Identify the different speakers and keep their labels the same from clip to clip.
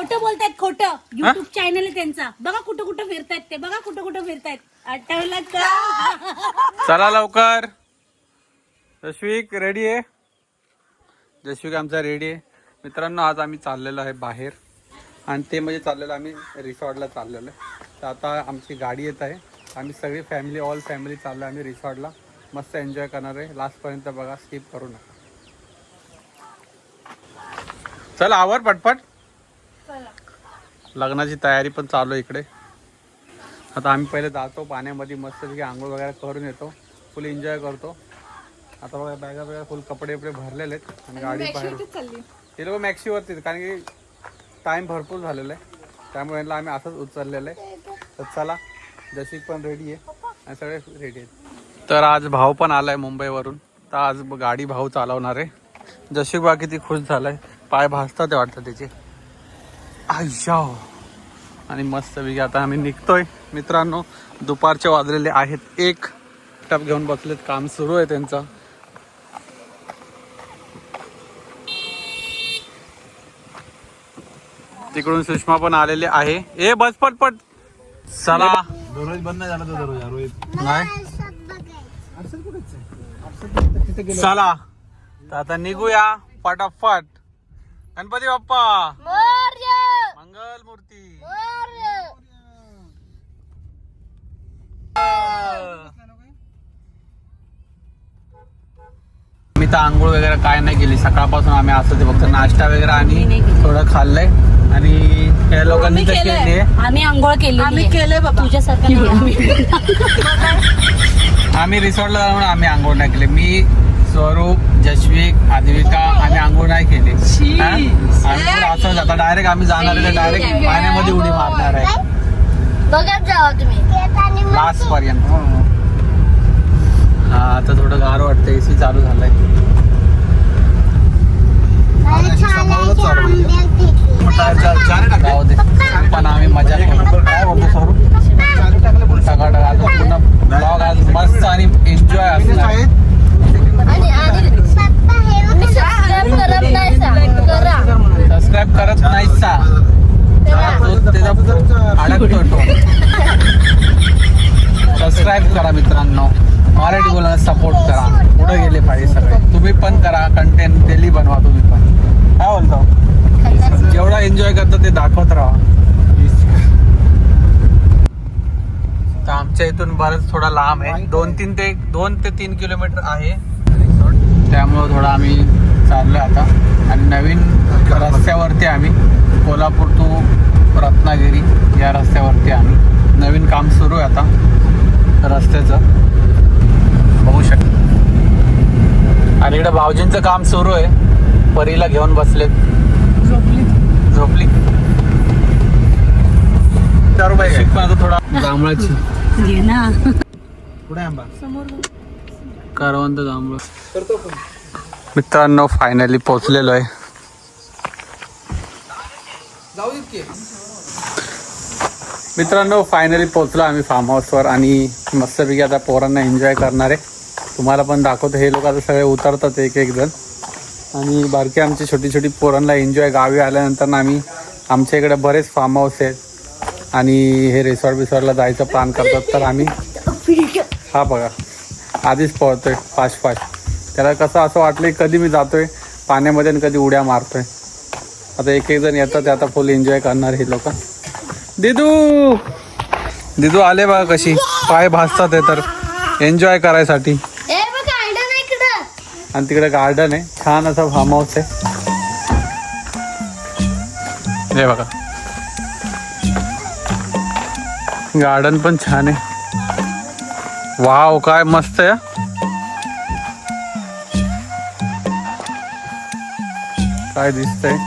Speaker 1: खोटं बोलतायत, खोटं. युट्यूब चॅनल आहे त्यांचा. बघा कुठं कुठं फिरतायत ते, बघा कुठं कुठं फिरतायत. आठवलं का?
Speaker 2: चला लवकर. जशविक रेडी आहे. जशविक आमचा रेडी आहे. मित्रांनो आज आम्ही चाललेलो आहे बाहेर आणि ते म्हणजे चाललेलो आम्ही रिसॉर्टला चाललेलो आहे. तर आता आमची गाडी येत आहे. आम्ही सगळी फॅमिली ऑल फॅमिली चाललो आम्ही रिसॉर्टला. मस्त एन्जॉय करणार आहे. लास्टपर्यंत बघा, स्किप करू नका. चल आवर पटपट. लग्नाची तयारी पण चालू आहे इकडे. आता आम्ही पहिले जातो पाण्यामध्ये मस्तपैकी आंघोळ वगैरे करून येतो. फुल एन्जॉय करतो. आता बघा बॅगा बॅगा फुल कपडे वपडे भरलेले आहेत आणि गाडी बाहेर. ते लोक मॅक्सीवरती कारण की टाइम भरपूर झालेला आहे त्यामुळे यांना आम्ही असंच उचललेलं आहे. तर चला, जशीक पण रेडी आहे आणि सगळे रेडी आहेत. तर आज भाऊ पण आलाय मुंबईवरून. तर आज गाडी भाऊ चालवणार आहे. जशीक बा किती खुश झालाय. पाय भाजतात ते वाटतं त्याचे. आय्याव. आणि मस्त वेगळी आता आम्ही निघतोय. मित्रांनो दुपारचे वाजलेले आहेत 1. टप घेऊन बसलेत. काम सुरू आहे त्यांचं. तिकडून सुषमा पण आलेले आहे. ए बस पटपट. चला.
Speaker 3: दररोज बंद नाही झाला तो दररोज रोहित
Speaker 2: नाही चला. तर आता निघूया फटाफट. गणपती बाप्पा मंगल मूर्ती. मी तर आंघोळ वगैरे काय नाही केली सकाळपासून. आम्ही असं ते फक्त नाश्ता वगैरे आणि थोडं खाल्लंय आणि या लोकांनी तर केली.
Speaker 1: आम्ही आंघोळ केली. आम्ही केलंय बाबा तुझ्यासारखं.
Speaker 2: आम्ही रिसॉर्टला जाऊन आम्ही आंघोळ नाही केली. मी, स्वरूप, जशविक, आदिविका आम्ही आंघोळ नाही केली. असं आता डायरेक्ट आम्ही जाणार आहे. डायरेक्ट पाण्यामध्ये उडी मारणार आहे
Speaker 4: बघत जावा तुम्ही
Speaker 2: लास्ट पर्यंत. हा आता थोडं गार वाटतं. एसी चालू झालाय. जाऊ दे पण आम्ही मजा करू. काय बोलतो स्वरूप? सकाळ आज पुन्हा ब्लॉग आज मस्त आणि एन्जॉय असणार. सबस्क्राईब करत नाही सा अडकतो. सबस्क्राईब करा मित्रांनो. मराठी बोलायला सपोर्ट करा. पुढे गेले पाहिजे सगळे. तुम्ही पण करा. कंटेंट डेली बनवा तुम्ही पण. काय बोलतो? जेवढा एन्जॉय करतो ते दाखवत राहा. तर आमच्या इथून बरंच थोडा लांब आहे. 2 ते 3 किलोमीटर आहे रिसॉर्ट. त्यामुळं थोडं आम्ही चाललोय आता. आणि नवीन रस्त्यावरती आम्ही कोल्हापूर टू रत्नागिरी या रस्त्यावरती आम्ही. नवीन काम सुरू आहे आता रस्त्याचं, बघू शकता. आणि इकडे भाऊजींचं काम सुरू आहे. परीला घेऊन बसलेत. झोपली. पण आता थोडा जांभळाची
Speaker 1: घे ना.
Speaker 3: पुढे आंबा
Speaker 2: करवंद जांभळ. मित्रांनो फायनली पोहोचलेलो आहे. मित्रांनो फायनली पोहोचलो आम्ही फार्म हाऊसवर आणि मस्तपैकी आता पोरांना एन्जॉय करणार आहे. तुम्हाला पण दाखवतो. हे लोक आता सगळे उतरतात एक एक जण आणि बारकी आमची छोटी छोटी पोरांना एन्जॉय. गावी आल्यानंतर ना आम्ही आमच्या इकडे बरेच फार्म हाऊस आहेत आणि हे रिसॉर्टला जायचं प्लॅन करतात. तर आम्ही हा बघा आधीच पळतोय फास्ट. त्याला कसं असं वाटलं की कधी मी जातोय पाण्यामध्ये आणि कधी उड्या मारतोय. आता एक एक जण येतात. आता फुल एन्जॉय करणार हे लोक. दिदू आले बघा कशी पाय भाजतात. तर एन्जॉय करायसाठी. आणि तिकडे गार्डन आहे. छान असं फार्म हाऊस आहे. हे बघा गार्डन पण छान आहे. वाव काय मस्त आहे. काय दिसतंय.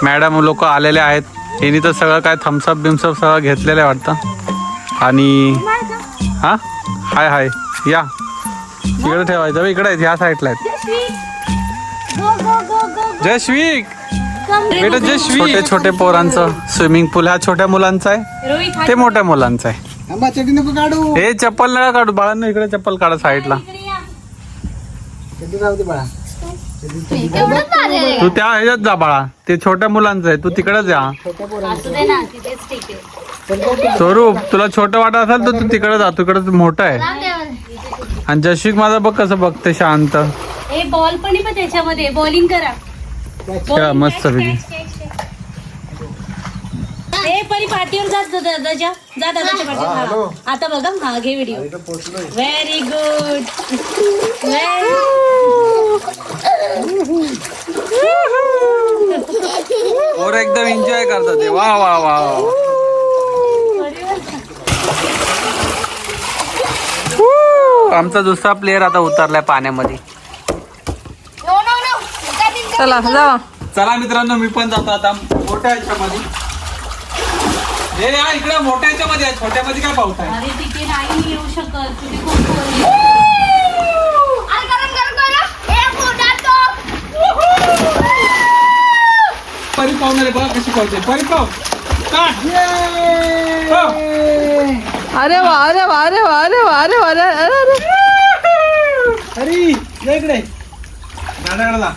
Speaker 2: मॅडम लोक आलेले आहेत. यांनी तर सगळं काय थम्सअप बिम्सअप सगळं घेतलेलं आहे वाटतं. आणि हा हाय या इकडे ठेवायचं. इकडे आहेत ह्या साईडला आहेत. जयश्विक बेटा जयश्विक. छोटे छोटे पोरांचं स्विमिंग पूल. हा छोट्या मुलांचा आहे. ते मोठ्या मुलांचं आहे.
Speaker 3: आंबा चटणी नको काढू.
Speaker 2: हे चप्पल नका काढू बाळांनो. इकडे चप्पल काढा साईडला.
Speaker 4: एवढंच झालेलं
Speaker 2: तू त्या ह्याच्यात जा बाळा, ते छोट्या मुलांचं आहे, तू तिकडेच जा.
Speaker 1: असू दे ना तिथेच ठीक आहे.
Speaker 2: स्वरूप तुला छोटं वाटत असेल तर तू तिकडे जा, तिकडे मोठं आहे. आणि जशिक माझा बघ कसं बघते शांत.
Speaker 1: ए बॉल पण आहे पण त्याच्यामध्ये बॉलिंग करा.
Speaker 2: खेळा मस्त पैकी.
Speaker 1: ए परी पाठीवर जा दादाच्या, जा दादाच्या पाठीवर. हा. आता बघा, हा घे व्हिडिओ. Very good.
Speaker 2: और एकदम एन्जॉय करतात ते. वा वा वा. आमचा दुसरा प्लेअर आता उतरलाय पाण्यामध्ये.
Speaker 5: चला जावा.
Speaker 2: चला मित्रांनो, मी पण जातो आता मोठ्या ह्याच्यामध्ये. हे या इकडे मोठ्या ह्याच्यामध्ये आहे, छोट्यामध्ये काय पाऊस आहे.
Speaker 1: अरे तिथे नाही येऊ शकत, तुम्ही खूप पोरं.
Speaker 2: परी पाहून आले बघा कशी पावते. परी पाव
Speaker 5: अरे वा अरे वा अरे वा अरे वा अरे वा अरे अरे
Speaker 3: अरे या इकडे गाड्याकडे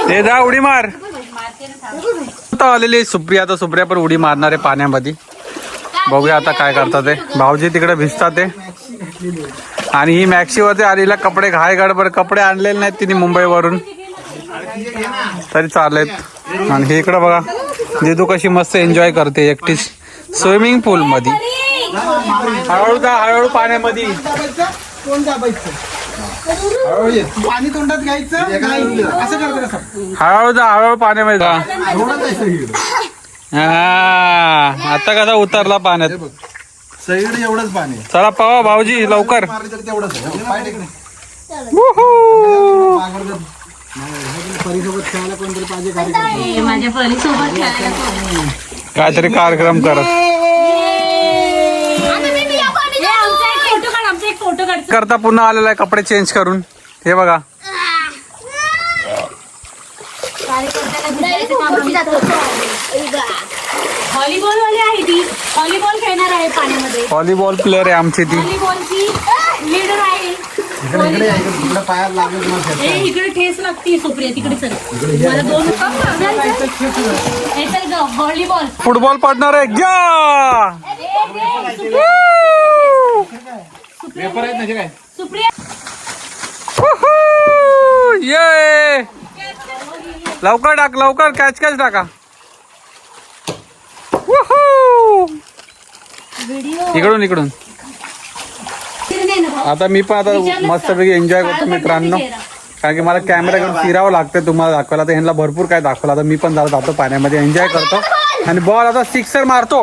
Speaker 2: हे जा उडी मार. आता आलेली सुप्रिया, आता सुप्रिया पण उडी मारणार आहे पाण्यामध्ये. बघूया आता काय करतात ते. भाऊजी तिकडे भिजतात ते. आणि ही मॅक्सीवरती आलेला कपडे घाय गडबड, कपडे आणलेले नाहीत तिने मुंबईवरून तरी चाललेत. आणि हे इकडे बघा जिजू कशी मस्त एन्जॉय करते एकटीच स्विमिंग पूल मध्ये. हळूहळू जा, हळूहळू पाण्यामध्ये.
Speaker 3: पाणी तोंडात घ्यायचं नाही, असं करते कसं.
Speaker 2: हळूहळू जा, हळूहळू पाण्यामध्ये जा. हा आता कसा उतरला पाण्यात.
Speaker 3: सगळीकडे एवढंच पाणी आहे.
Speaker 2: चला पवा भाऊजी लवकर.
Speaker 3: मारली तर तेवढंच आहे. पाय टेकणे.
Speaker 2: वूहू.
Speaker 3: परीसोबत खेळायला कोणतरी पाहिजे कार्यक्रम.
Speaker 1: माझ्या परी सोबत खेळायला कोण?
Speaker 2: काहीतरी कार्यक्रम करत
Speaker 1: आमचा एक फोटो काढ, आमचा एक फोटो काढ.
Speaker 2: करता पुन्हा आलेला आहे कपडे चेंज करून. हे बघा
Speaker 1: व्हॉलीबॉल वाली आहे ती, व्हॉलीबॉल खेळणार आहे पाण्यामध्ये.
Speaker 2: व्हॉलीबॉल प्लेअर आहे आमची ती.
Speaker 1: व्हॉलीबॉलची लीडर आहे.
Speaker 3: इकडे पायात लागेल तुम्हाला.
Speaker 1: ए इकडे ठेस लागते सुप्रिया, तिकडे चल. मला दोन हे चल ग व्हॉलीबॉल.
Speaker 2: फुटबॉल पडणार आहे घ्या.
Speaker 3: पेपर आहेत ना काय.
Speaker 1: सुप्रिया
Speaker 2: वूहू. ये लवकर टाक, लवकर कॅच कॅच टाका. वूहू. इकडून इकडून. आता मी पण आता मस्तपैकी एन्जॉय करतो मित्रांनो, कारण की मला कॅमेरा घेऊन फिरावं लागतं तुम्हाला दाखवायला. तर ह्यांना भरपूर काय दाखवलं. आता मी पण जरा जातो पाण्यामध्ये, एन्जॉय करतो. आणि बॉल आता सिक्सर मारतो.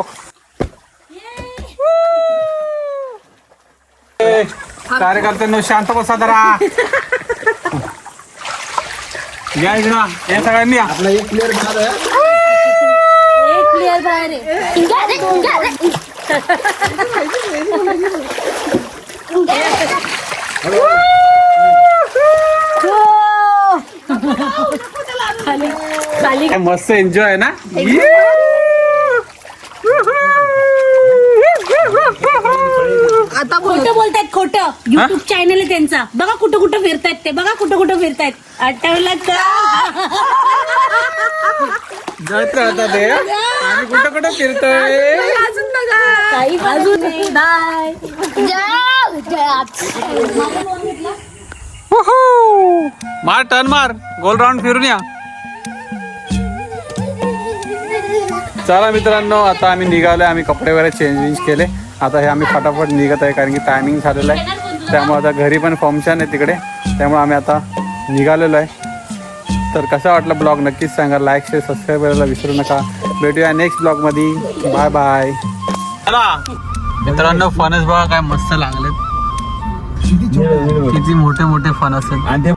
Speaker 2: कार्यकर्त्यांनो शांत बसा जरा. या इकडं या सगळ्यांनी या.
Speaker 3: आपला एक प्लेअर बाद आहे.
Speaker 1: एक प्लेअर बाहेर आहे. खाली
Speaker 2: काय मस्त एन्जॉय आहे ना.
Speaker 5: आता
Speaker 1: खोटं बोलतायत, खोटं. युट्यूब चॅनल आहे त्यांचा. बघा कुठं कुठं फिरतायत ते, बघा कुठं कुठं फिरतायत. आठवलं का?
Speaker 2: जात राहता ते. आम्ही कुठं कुठं फिरतोय.
Speaker 5: अजून बघा.
Speaker 1: काही अजून नाही. बाय.
Speaker 2: वूहू. मार टर्न मार, गोल राऊंड फिरून या. चला मित्रांनो, आता आम्ही निघालोय. आम्ही कपडे वगैरे चेंज केले. आता हे आम्ही फटाफट निघत आहे, कारण की टायमिंग झालेलं आहे. त्यामुळे आता घरी पण फंक्शन आहे तिकडे, त्यामुळे आम्ही आता निघालेलो आहे. तर कसा वाटला ब्लॉग नक्कीच सांगा. लाईक शेअर सबस्क्राईब करायला विसरू नका. भेटूया नेक्स्ट ब्लॉगमध्ये. Bye bye. चला मित्रांनो, फणस बघा काय मस्त लागलेत. किती मोठे मोठे फणस आहेत.